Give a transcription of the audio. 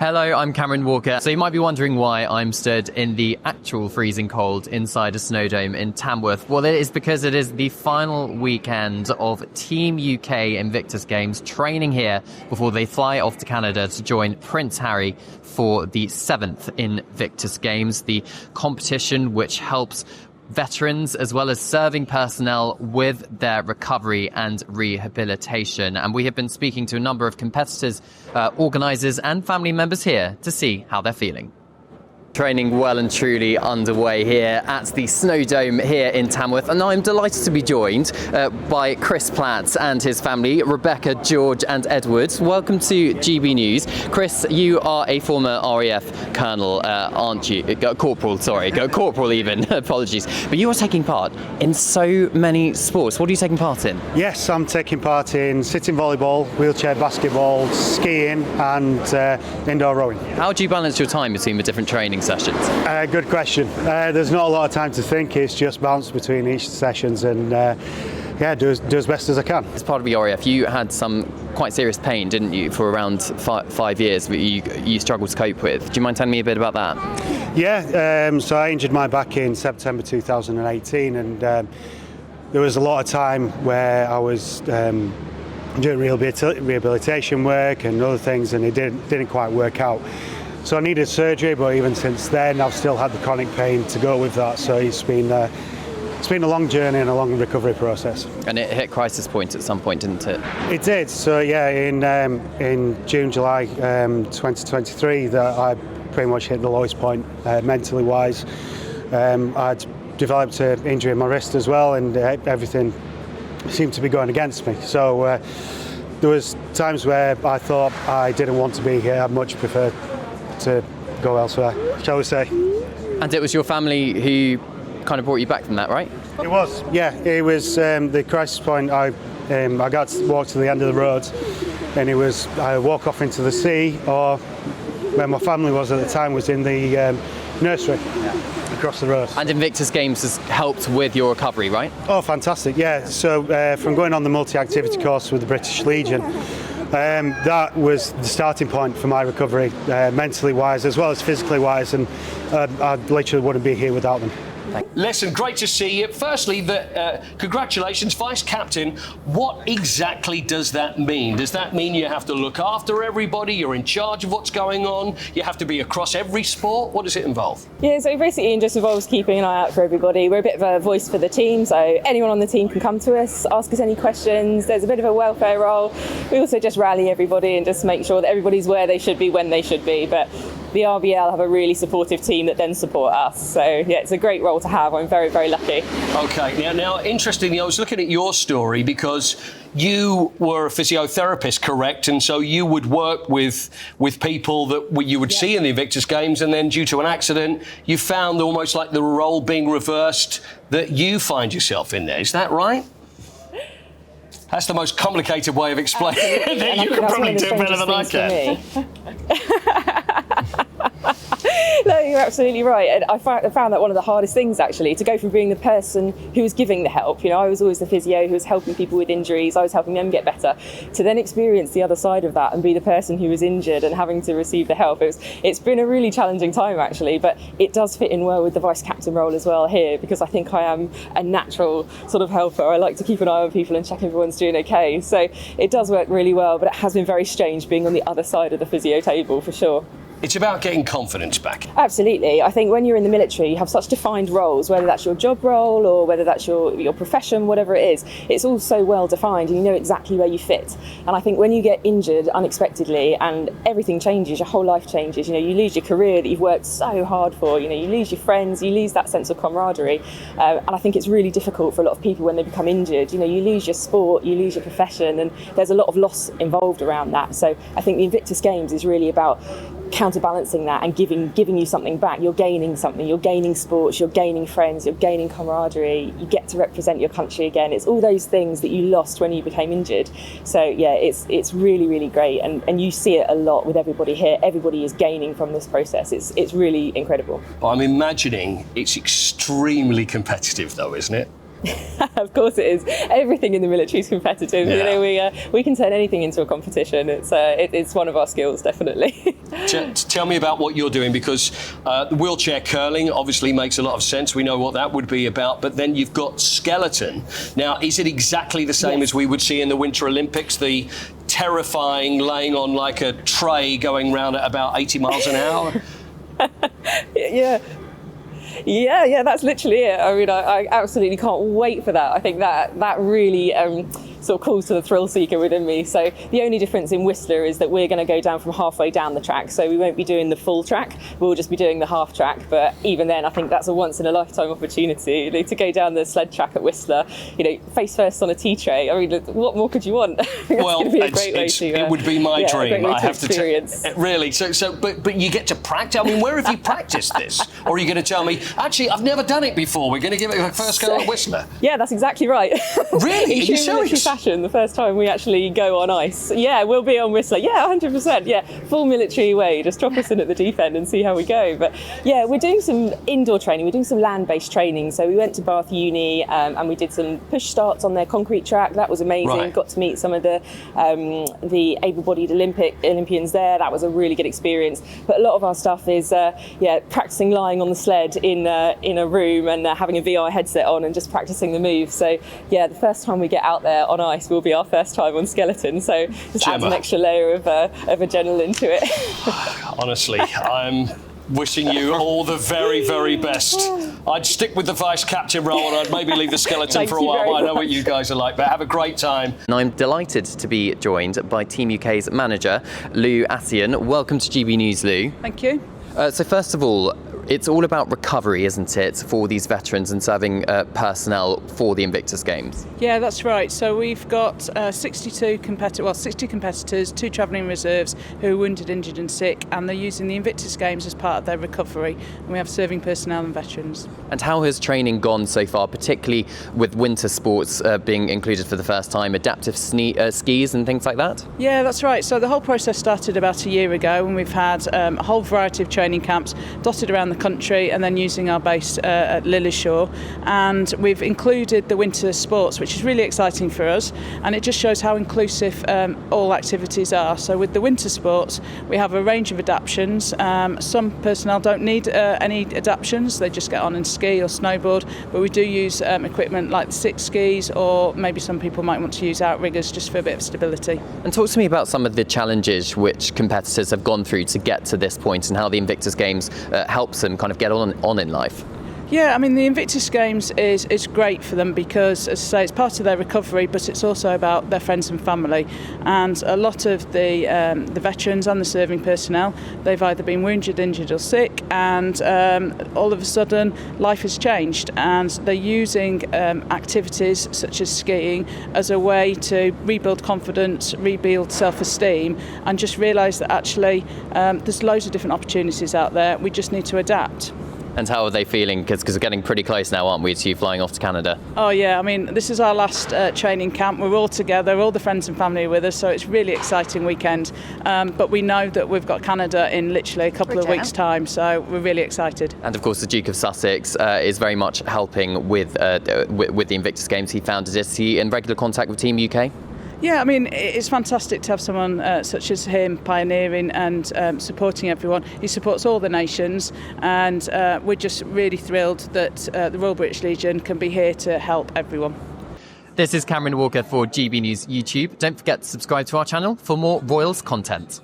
Hello, I'm Cameron Walker. So you might be wondering why I'm stood in the actual freezing cold inside a snow dome in Tamworth. Well, it is because it is the final weekend of Team UK Invictus Games training here before they fly off to Canada to join Prince Harry for the 7th Invictus Games, the competition which helps veterans as well as serving personnel with their recovery and rehabilitation. And we have been speaking to a number of competitors, organisers and family members here to see how they're feeling. Training well and truly underway here at the Snow Dome here in Tamworth, and I'm delighted to be joined by Chris Platt and his family, Rebecca, George and Edward. Welcome to GB News. Chris, you are a former RAF Colonel, aren't you? Corporal even, apologies. But you are taking part in so many sports. What are you taking part in? Yes, I'm taking part in sitting volleyball, wheelchair basketball, skiing and indoor rowing. How do you balance your time between the different training sessions? Good question. There's not a lot of time to think. It's just bounce between each sessions and do as best as I can. As part of the RAF, you had some quite serious pain, didn't you, for around 5 years that you struggled to cope with. Do you mind telling me a bit about that? Yeah, so I injured my back in September 2018 and there was a lot of time where I was doing rehabilitation work and other things, and it didn't quite work out. So I needed surgery, but even since then I've still had the chronic pain to go with that. So it's been a long journey and a long recovery process. And it hit crisis point at some point, didn't it? It did. So yeah, in June, July 2023, that I pretty much hit the lowest point mentally wise. I'd developed an injury in my wrist as well, and everything seemed to be going against me. So there was times where I thought I didn't want to be here. I'd much prefer to go elsewhere, shall we say. And it was your family who kind of brought you back from that, right? It was, yeah. It was the crisis point. I got to walk to the end of the road, and it was I walk off into the sea, or where my family was at the time was in the nursery across the road. And Invictus Games has helped with your recovery, right? Oh, fantastic, yeah. So from going on the multi-activity course with the British Legion, that was the starting point for my recovery, mentally wise as well as physically wise, and I literally wouldn't be here without them. Listen, great to see you. Firstly, congratulations, Vice Captain. What exactly does that mean? Does that mean you have to look after everybody? You're in charge of what's going on? You have to be across every sport? What does it involve? Yeah, so basically it just involves keeping an eye out for everybody. We're a bit of a voice for the team, so anyone on the team can come to us, ask us any questions. There's a bit of a welfare role. We also just rally everybody and just make sure that everybody's where they should be when they should be. But the RBL have a really supportive team that then support us. So yeah, it's a great role to have. I'm very, very lucky. Okay, now interestingly, I was looking at your story because you were a physiotherapist, correct? And so you would work with people that you would see in the Invictus Games, and then due to an accident, you found almost like the role being reversed that you find yourself in there. Is that right? That's the most complicated way of explaining it. And you can probably do it better than I can. No, you're absolutely right. And I found that one of the hardest things, actually, to go from being the person who was giving the help. You know, I was always the physio who was helping people with injuries. I was helping them get better. To then experience the other side of that and be the person who was injured and having to receive the help. It's been a really challenging time, actually, but it does fit in well with the vice captain role as well here, because I think I am a natural sort of helper. I like to keep an eye on people and check everyone's doing okay. So it does work really well, but it has been very strange being on the other side of the physio table, for sure. It's about getting confidence back. Absolutely. I think when you're in the military, you have such defined roles, whether that's your job role or whether that's your profession, whatever it is. It's all so well defined and you know exactly where you fit. And I think when you get injured unexpectedly and everything changes, your whole life changes. You know, you lose your career that you've worked so hard for. You know, you lose your friends, you lose that sense of camaraderie. And I think it's really difficult for a lot of people when they become injured. You know, you lose your sport, you lose your profession, and there's a lot of loss involved around that. So I think the Invictus Games is really about counterbalancing that and giving you something back. You're gaining something. You're gaining sports, you're gaining friends, you're gaining camaraderie, you get to represent your country again. It's all those things that you lost when you became injured. So yeah, it's really, really great, and you see it a lot with everybody here. Everybody is gaining from this process. It's really incredible. I'm imagining it's extremely competitive though, isn't it? Of course it is. Everything in the military is competitive. Yeah. You know, we can turn anything into a competition. It's one of our skills, definitely. Tell me about what you're doing, because wheelchair curling obviously makes a lot of sense. We know what that would be about, but then you've got skeleton. Now, is it exactly the same as we would see in the Winter Olympics? The terrifying laying on like a tray going round at about 80 miles an hour? Yeah, that's literally it. I mean, I absolutely can't wait for that. I think that really sort of calls to the thrill seeker within me. So the only difference in Whistler is that we're going to go down from halfway down the track. So we won't be doing the full track. We'll just be doing the half track. But even then, I think that's a once in a lifetime opportunity, you know, to go down the sled track at Whistler, you know, face first on a tea tray. I mean, what more could you want? Well, going to be a great way to, it would be my dream. I have to experience. Really. But you get to practice. I mean, where have you practiced this? Or are you going to tell me, actually, I've never done it before. We're going to give it a first go at Whistler. Yeah, that's exactly right. Really? In true military fashion, the first time we actually go on ice. Yeah, we'll be on Whistler. Yeah, 100%. Yeah, full military way. Just drop us in at the deep end and see how we go. But yeah, we're doing some indoor training. We're doing some land-based training. So we went to Bath Uni and we did some push starts on their concrete track. That was amazing. Right. Got to meet some of the able-bodied Olympians there. That was a really good experience. But a lot of our stuff is practicing lying on the sled in a room and having a VR headset on and just practicing the moves. So yeah, the first time we get out there on ice will be our first time on skeleton. So just adds an extra layer of adrenaline to it. Honestly, I'm wishing you all the very, very best. I'd stick with the vice captain role and I'd maybe leave the skeleton for a while. I know what you guys are like, but have a great time. And I'm delighted to be joined by Team UK's manager, Louis Assion. Welcome to GB News, Lou. Thank you. So first of all, it's all about recovery, isn't it, for these veterans and serving personnel for the Invictus Games? Yeah, that's right. So we've got 60 competitors, 2 travelling reserves who are wounded, injured and sick, and they're using the Invictus Games as part of their recovery. And we have serving personnel and veterans. And how has training gone so far, particularly with winter sports being included for the first time, adaptive skis and things like that? Yeah, that's right. So the whole process started about a year ago, and we've had a whole variety of training camps dotted around the country and then using our base at Lilleshall, and we've included the winter sports, which is really exciting for us, and it just shows how inclusive all activities are. So with the winter sports we have a range of adaptations. Some personnel don't need any adaptations, they just get on and ski or snowboard, but we do use equipment like the 6 skis, or maybe some people might want to use outriggers just for a bit of stability. And talk to me about some of the challenges which competitors have gone through to get to this point and how the Invictus Games helps them kind of get on in life. Yeah, I mean, the Invictus Games is great for them because, as I say, it's part of their recovery, but it's also about their friends and family. And a lot of the veterans and the serving personnel, they've either been wounded, injured or sick, and all of a sudden life has changed, and they're using activities such as skiing as a way to rebuild confidence, rebuild self-esteem, and just realise that actually there's loads of different opportunities out there. We just need to adapt. And how are they feeling? Because we're getting pretty close now, aren't we, to you flying off to Canada? Oh yeah, I mean, this is our last training camp. We're all together, all the friends and family are with us, so it's a really exciting weekend. But we know that we've got Canada in literally a couple of weeks' time, so we're really excited. And of course, the Duke of Sussex is very much helping with the Invictus Games. He founded it. Is he in regular contact with Team UK? Yeah, I mean, it's fantastic to have someone such as him pioneering and supporting everyone. He supports all the nations, and we're just really thrilled that the Royal British Legion can be here to help everyone. This is Cameron Walker for GB News YouTube. Don't forget to subscribe to our channel for more Royals content.